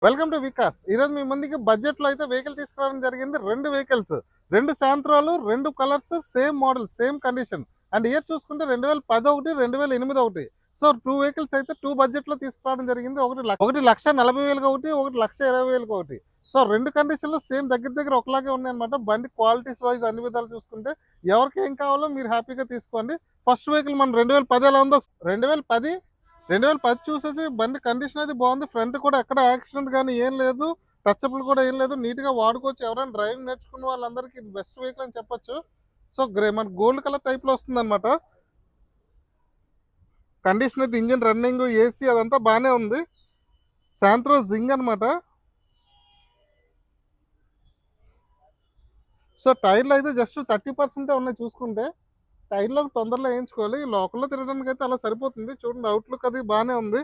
Welcome to Vikas. ఈరోజు మీ ముందుకి బడ్జెట్లో అయితే వెహికల్ తీసుకురావడం జరిగింది. రెండు వెహికల్స్, రెండు శాంత్రాలు, రెండు colours, same model, same condition. And year చూసుకుంటే 2010 ఒకటి, 2008 ఒకటి. సో టూ వెహికల్స్ అయితే టూ బడ్జెట్లో తీసుకురావడం జరిగింది. ఒకటి 1,40,000 ఒకటి, ఒకటి 1,20,000 ఒకటి. సో రెండు కండిషన్లు సేమ్ దగ్గర దగ్గర ఒకలాగే ఉన్నాయన్నమాట. బండి క్వాలిటీస్ వైజ్ అన్ని విధాలు చూసుకుంటే ఎవరికి ఏం కావాలో మీరు హ్యాపీగా తీసుకోండి. ఫస్ట్ వెహికల్ మనం 2010 ఎలా ఉందో 2010 చూసేసి బండి కండిషన్ అయితే బాగుంది. ఫ్రంట్ కూడా ఎక్కడ యాక్సిడెంట్ కానీ ఏం లేదు, టచ్అప్లు కూడా ఏం లేదు, నీట్గా వాడుకోవచ్చు. ఎవరైనా డ్రైవింగ్ నేర్చుకున్న వాళ్ళందరికీ ఇది బెస్ట్ వెహికల్ అని చెప్పొచ్చు. సో మన గోల్డ్ కలర్ టైప్లో వస్తుంది అనమాట. కండిషన్ అయితే ఇంజిన్ రన్నింగ్, ఏసీ అదంతా బాగానే ఉంది. శాంత్రో జింగ్ అనమాట. సో టైర్లు అయితే జస్ట్ 30% ఉన్నాయి చూసుకుంటే. టైర్లో తొందరలో వేయించుకోవాలి. లోకల్లో తిరగడానికి అయితే అలా సరిపోతుంది. చూడండి, అవుట్లుక్ అది బాగానే ఉంది.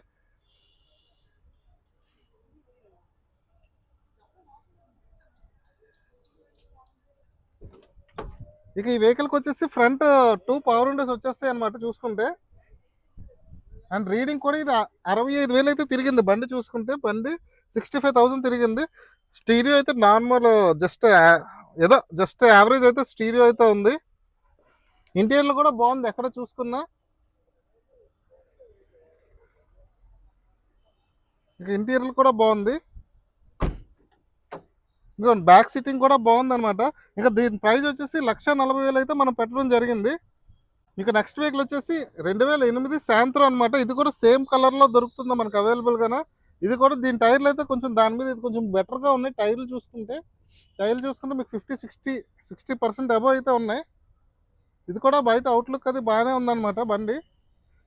ఇక ఈ వెహికల్కి వచ్చేసి ఫ్రంట్ 2 పవర్ విండోస్ వచ్చేస్తాయి అనమాట చూసుకుంటే. అండ్ రీడింగ్ కూడా ఇది 65,000 అయితే తిరిగింది బండి చూసుకుంటే. బండి 65,000 తిరిగింది. స్టీరియో అయితే నార్మల్ జస్ట్ యావరేజ్ అయితే స్టీరియో అయితే ఉంది. ఇంటీరియర్ కూడా బాగుంది ఎక్కడ చూసుకున్నా. ఇక ఇంటీరియర్ కూడా బాగుంది. ఇంకో బ్యాక్ సీటింగ్ కూడా బాగుంది అనమాట. ఇంకా దీని ప్రైస్ వచ్చేసి 1,40,000 అయితే మనం పెట్టడం జరిగింది. ఇక నెక్స్ట్ వెహికల్ వచ్చేసి 2008 శాంత్రో అనమాట. ఇది కూడా సేమ్ కలర్లో దొరుకుతుంది మనకు అవైలబుల్గానే. ఇది కూడా దీని టైర్లు అయితే కొంచెం దాని మీద ఇది కొంచెం బెటర్గా ఉన్నాయి. టైర్లు చూసుకుంటే మీకు 50-60% అబవ్ అయితే ఉన్నాయి. ఇది కూడా బయట అవుట్లుక్ అది బాగానే ఉందన్నమాట బండి.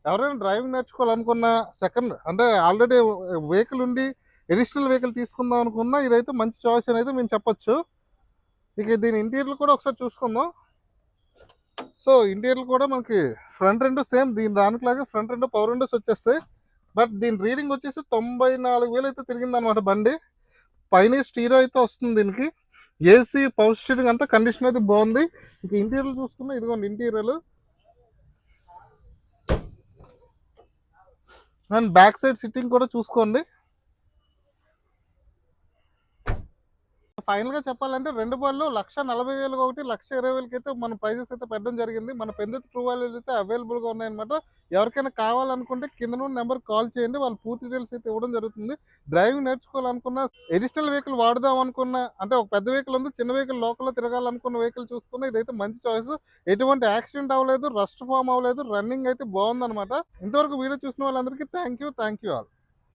ఎవరైనా డ్రైవింగ్ నేర్చుకోవాలనుకున్నా, సెకండ్ అంటే ఆల్రెడీ వెహికల్ ఉండి ఎడిషనల్ వెహికల్ తీసుకుందాం అనుకున్నా ఇదైతే మంచి చాయిస్ అని అయితే మేము చెప్పొచ్చు. ఇక దీని ఇంటీరియర్ కూడా ఒకసారి చూసుకుందాం. సో ఇంటీరియర్ కూడా మనకి ఫ్రంట్ రెండు సేమ్ దానిలాగే ఫ్రంట్ రెండు పవర్ విండోస్ వచ్చేస్తాయి. బట్ దీని రీడింగ్ వచ్చేసి 94,000 అయితే తిరిగింది అనమాట బండి. పైన స్టీరియో అయితే వస్తుంది దీనికి. ఏసీ పవర్ స్టీరింగ్ అంతా కండిషన్ అయితే బాగుంది. ఇక ఇంటీరియర్ చూసుకున్నా ఇదిగోండి interior. And back side sitting కూడా చూసుకోండి. ఫైనల్ గా చెప్పాలంటే రెండు బళ్ళు 1,40,000 ఒకటి, 1,20,000 అయితే మన ప్రైజెస్ అయితే పెట్టడం జరిగింది. మన పెద్ద ట్రూ వాల్యూలు అయితే అవైలబుల్ గా ఉన్నాయన్నమాట. ఎవరికైనా కావాలనుకుంటే కింద నుండి నెంబర్ కాల్ చేయండి, వాళ్ళు పూర్తి డీటెయిల్స్ అయితే ఇవ్వడం జరుగుతుంది. డ్రైవింగ్ నేర్చుకోవాలనుకున్న, ఎడిషనల్ వెహికల్ వాడదాం అనుకున్న, అంటే ఒక పెద్ద వెహికల్ ఉంది, చిన్న వెహికల్ లోకల్లో తిరగాలనుకున్న వెహికల్ చూసుకున్న ఇదైతే మంచి చాయిస్. ఎటువంటి యాక్సిడెంట్ అవ్వలేదు, రస్ట్ ఫామ్ అవ్వలేదు, రన్నింగ్ అయితే బాగుందన్నమాట. ఇంతవరకు వీడియో చూసిన వాళ్ళందరికీ థ్యాంక్ యూ ఆల్.